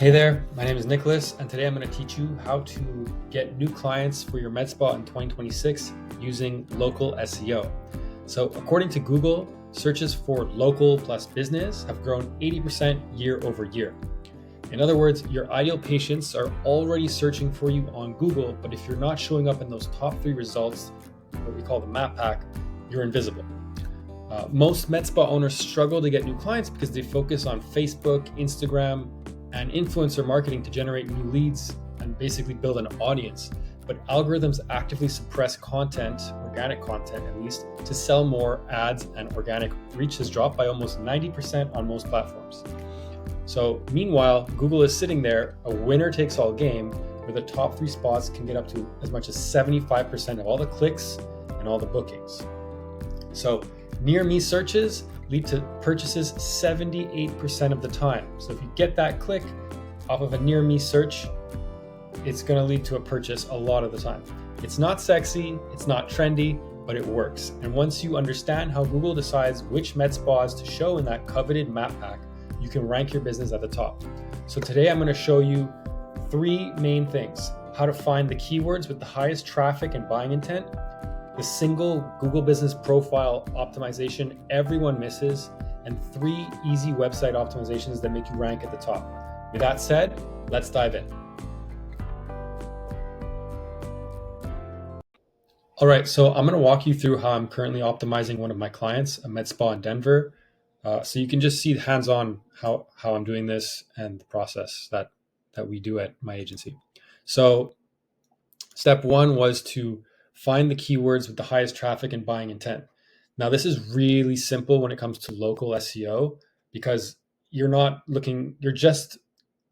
Hey there, my name is Nicholas, and today I'm going to teach you how to get new clients for your med spa in 2026 using local SEO. So, according to Google, searches for local plus business have grown 80% year over year. In other words, your ideal patients are already searching for you on Google, but if you're not showing up in those top 3 results, what we call the map pack, you're invisible. Most med spa owners struggle to get new clients because they focus on Facebook, Instagram, and influencer marketing to generate new leads and basically build an audience. But algorithms actively suppress content, organic content at least, to sell more ads, and organic reach has dropped by almost 90% on most platforms. So meanwhile, Google is sitting there, a winner takes all game, where the top 3 spots can get up to as much as 75% of all the clicks and all the bookings. So near me searches lead to purchases 78% of the time. So if you get that click off of a near me search, it's going to lead to a purchase a lot of the time. It's not sexy, it's not trendy, but it works. And once you understand how Google decides which med spas to show in that coveted map pack, you can rank your business at the top. So today I'm going to show you 3 main things: how to find the keywords with the highest traffic and buying intent, the single Google Business Profile optimization everyone misses, and 3 easy website optimizations that make you rank at the top. With that said, let's dive in. All right, so I'm going to walk you through how I'm currently optimizing one of my clients, a med spa in Denver. So you can just see hands-on how I'm doing this and the process that we do at my agency. So step 1 was to find the keywords with the highest traffic and buying intent. Now, this is really simple when it comes to local SEO because you're just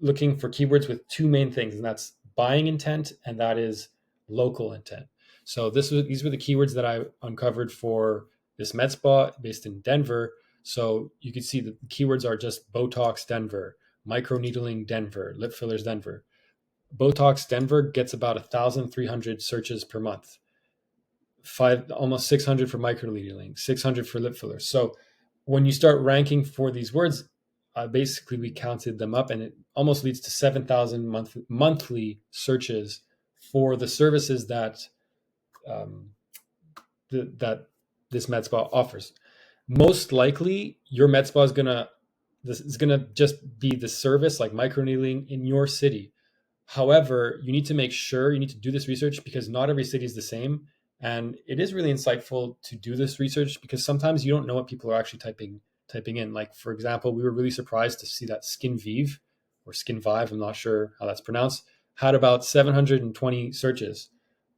looking for keywords with 2 main things, and that's buying intent and that is local intent. So these were the keywords that I uncovered for this med spa based in Denver. So you can see the keywords are just Botox Denver, microneedling Denver, lip fillers Denver. Botox Denver gets about 1,300 searches per month. Almost 600 for microneedling, 600 for lip fillers. So when you start ranking for these words, basically we counted them up, and it almost leads to 7,000 monthly searches for the services that that this med spa offers. Most likely, your med spa is gonna just be the service like microneedling in your city. However, you need to do this research because not every city is the same. And it is really insightful to do this research because sometimes you don't know what people are actually typing in. Like, for example, we were really surprised to see that Skin Vive or Skin Vive, I'm not sure how that's pronounced, had about 720 searches.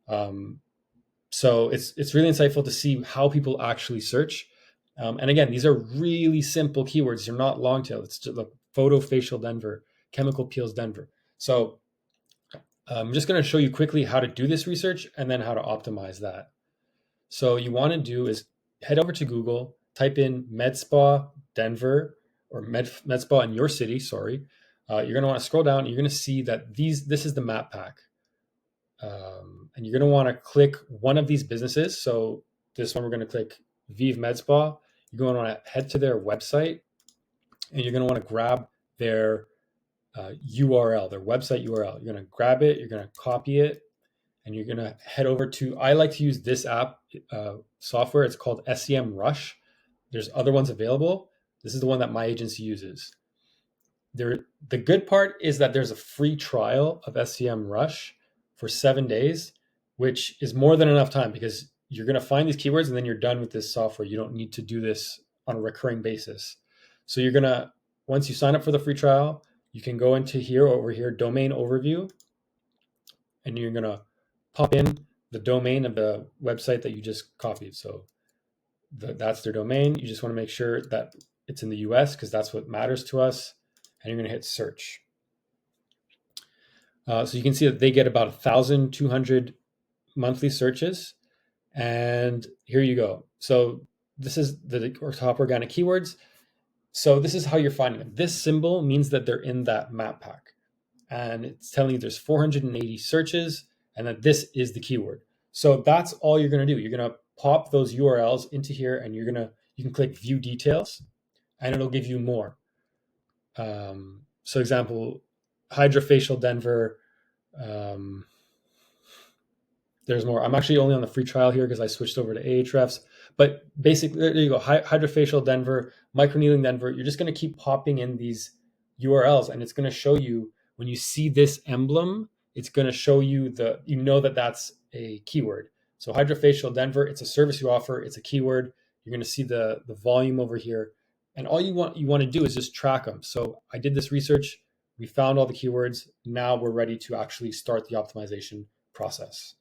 So it's really insightful to see how people actually search. And again, these are really simple keywords. They're not long tail. It's just like photo facial Denver, chemical peels Denver. So I'm just going to show you quickly how to do this research and then how to optimize that. So you want to do is head over to Google, type in med spa Denver or med spa in your city. Sorry. You're going to want to scroll down. You're going to see that this is the map pack. And you're going to want to click one of these businesses. So this one, we're going to click Vive Med Spa. You're going to want to head to their website, and you're going to want to grab their URL, their website URL. You're going to grab it, you're going to copy it, and you're going to head over to, I like to use this app software. It's called SEM Rush. There's other ones available. This is the one that my agency uses. The good part is that there's a free trial of SEM Rush for 7 days, which is more than enough time because you're going to find these keywords and then you're done with this software. You don't need to do this on a recurring basis. So once you sign up for the free trial, you can go into over here, domain overview, and you're going to pop in the domain of the website that you just copied. So that's their domain. You just want to make sure that it's in the US because that's what matters to us. And you're going to hit search. So you can see that they get about 1,200 monthly searches. And here you go. So this is the top organic keywords. So this is how you're finding them. This symbol means that they're in that map pack. And it's telling you there's 480 searches and that this is the keyword. So that's all you're going to do. You're going to pop those URLs into here and you can click view details and it'll give you more. So example, Hydrofacial Denver. There's more. I'm actually only on the free trial here because I switched over to Ahrefs. But basically, there you go. Hydrofacial Denver, microneedling Denver. You're just going to keep popping in these URLs, and it's going to show you when you see this emblem. It's going to show you that that's a keyword. So hydrofacial Denver, it's a service you offer. It's a keyword. You're going to see the volume over here, and all you want to do is just track them. So I did this research. We found all the keywords. Now we're ready to actually start the optimization process.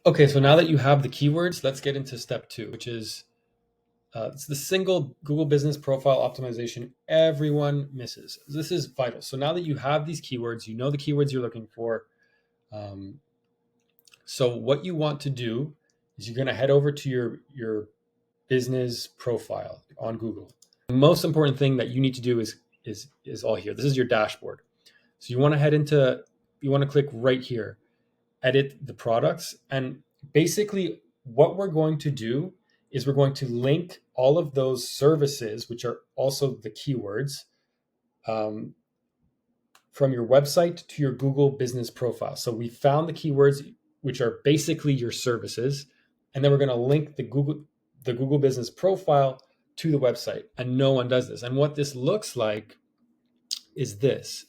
Okay, so now that you have the keywords, let's get into step 2, which is it's the single Google Business Profile optimization everyone misses. This is vital. So now that you have these keywords, you know the keywords you're looking for. So what you want to do is you're going to head over to your business profile on Google. The most important thing that you need to do is all here. This is your dashboard. So you want to click right here, edit the products. And basically what we're going to do is we're going to link all of those services, which are also the keywords, from your website to your Google Business Profile. So we found the keywords, which are basically your services, and then we're going to link the Google Business Profile to the website. And no one does this. And what this looks like is this.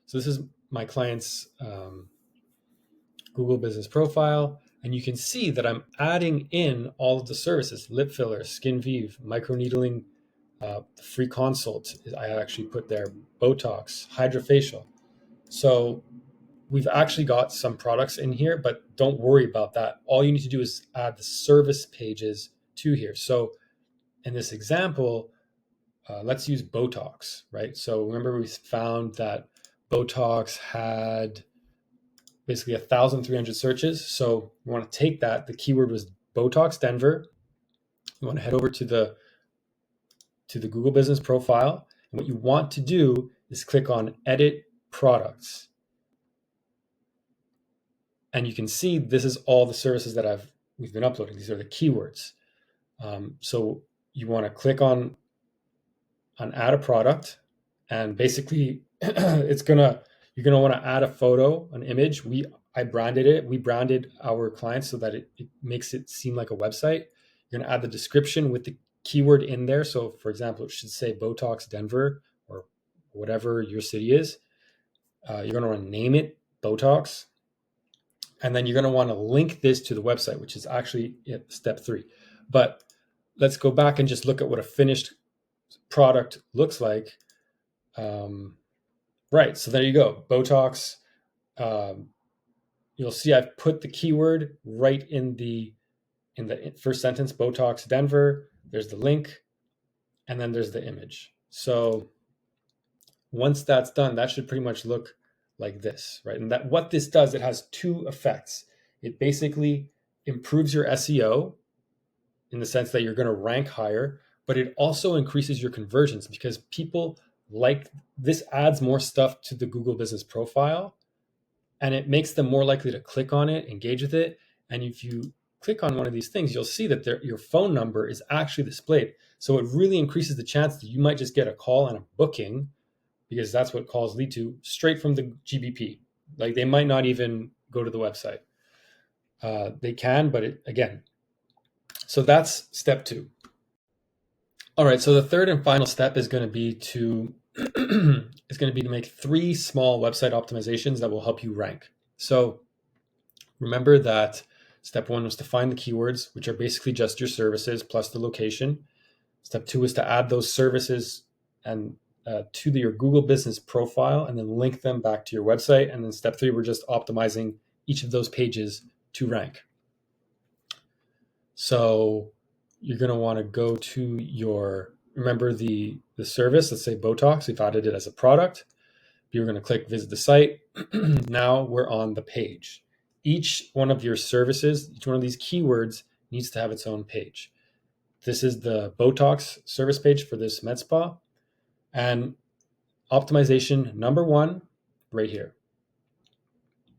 So this is my client's Google Business Profile, and you can see that I'm adding in all of the services: lip filler, skin vive, microneedling, free consult. I actually put there Botox, hydrofacial. So we've actually got some products in here, but don't worry about that. All you need to do is add the service pages to here. So in this example, let's use Botox, right? So remember we found that Botox had basically 1,300 searches. So you want to take that. The keyword was Botox Denver. You want to head over to the Google Business Profile. And what you want to do is click on Edit Products. And you can see this is all the services that we've been uploading. These are the keywords. So you want to click on Add a Product, and basically you're gonna want to add a photo, an image. I branded it. We branded our clients so that it makes it seem like a website. You're gonna add the description with the keyword in there. So for example, it should say Botox Denver or whatever your city is. You're gonna want to name it Botox. And then you're going to want to link this to the website, which is actually step 3. But let's go back and just look at what a finished product looks like. Right. So there you go. Botox. You'll see I've put the keyword right in the first sentence, Botox Denver. There's the link, and then there's the image. So once that's done, that should pretty much look like this, right? And that what this does, it has 2 effects. It basically improves your SEO in the sense that you're going to rank higher, but it also increases your conversions because people like this, adds more stuff to the Google Business Profile, and it makes them more likely to click on it, engage with it. And if you click on one of these things, you'll see that your phone number is actually displayed. So it really increases the chance that you might just get a call and a booking, because that's what calls lead to, straight from the GBP. Like they might not even go to the website. They can, but again, so that's step 2. All right, so the third and final step is going to be to make 3 small website optimizations that will help you rank. So remember that step 1 was to find the keywords, which are basically just your services plus the location. Step 2 is to add those services and to your Google Business Profile and then link them back to your website. And then step 3, we're just optimizing each of those pages to rank. So you're going to want to go to remember the service, let's say Botox, we've added it as a product. You're going to click visit the site. Now we're on the page. Each one of your services, each one of these keywords needs to have its own page. This is the Botox service page for this med spa. And optimization number 1, right here,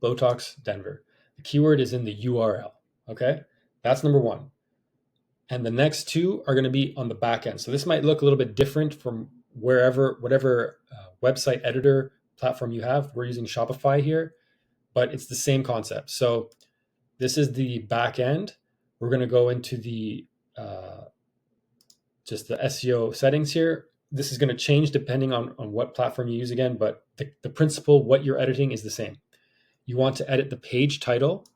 Botox Denver. The keyword is in the URL. Okay, that's number 1. And the next 2 are going to be on the back end. So this might look a little bit different from whatever website editor platform you have. We're using Shopify here, but it's the same concept. So this is the back end. We're going to go into the just the SEO settings here. This is going to change depending on what platform you use again, but the principle, what you're editing, is the same. You want to edit the page title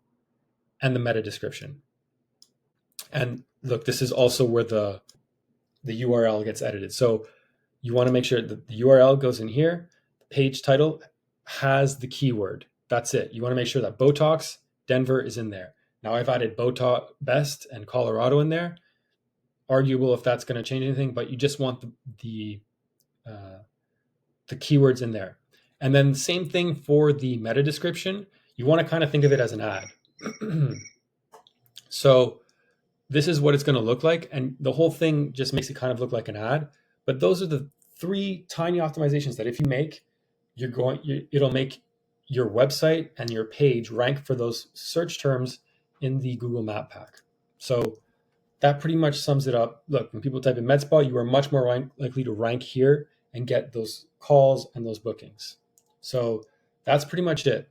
and the meta description. And look, this is also where the URL gets edited. So you want to make sure that the URL goes in here. The page title has the keyword. That's it. You want to make sure that Botox Denver is in there. Now I've added Botox Best and Colorado in there. Arguable if that's going to change anything, but you just want the keywords in there. And then same thing for the meta description. You want to kind of think of it as an ad. So this is what it's going to look like. And the whole thing just makes it kind of look like an ad. But those are the 3 tiny optimizations that if you make, it'll make your website and your page rank for those search terms in the Google Map Pack. So that pretty much sums it up. Look, when people type in med spa, you are much more likely to rank here and get those calls and those bookings. So that's pretty much it.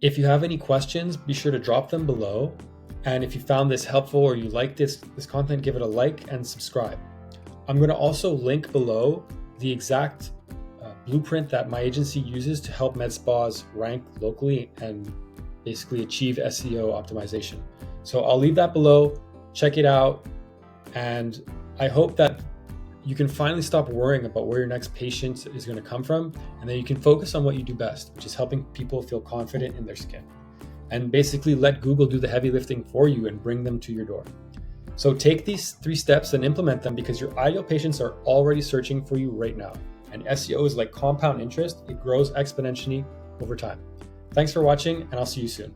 If you have any questions, be sure to drop them below. And if you found this helpful or you like this content, give it a like and subscribe. I'm going to also link below the exact blueprint that my agency uses to help med spas rank locally and basically achieve SEO optimization. So I'll leave that below. Check it out. And I hope that you can finally stop worrying about where your next patient is going to come from. And then you can focus on what you do best, which is helping people feel confident in their skin. And basically let Google do the heavy lifting for you and bring them to your door. So take these 3 steps and implement them, because your ideal patients are already searching for you right now. And SEO is like compound interest. It grows exponentially over time. Thanks for watching, and I'll see you soon.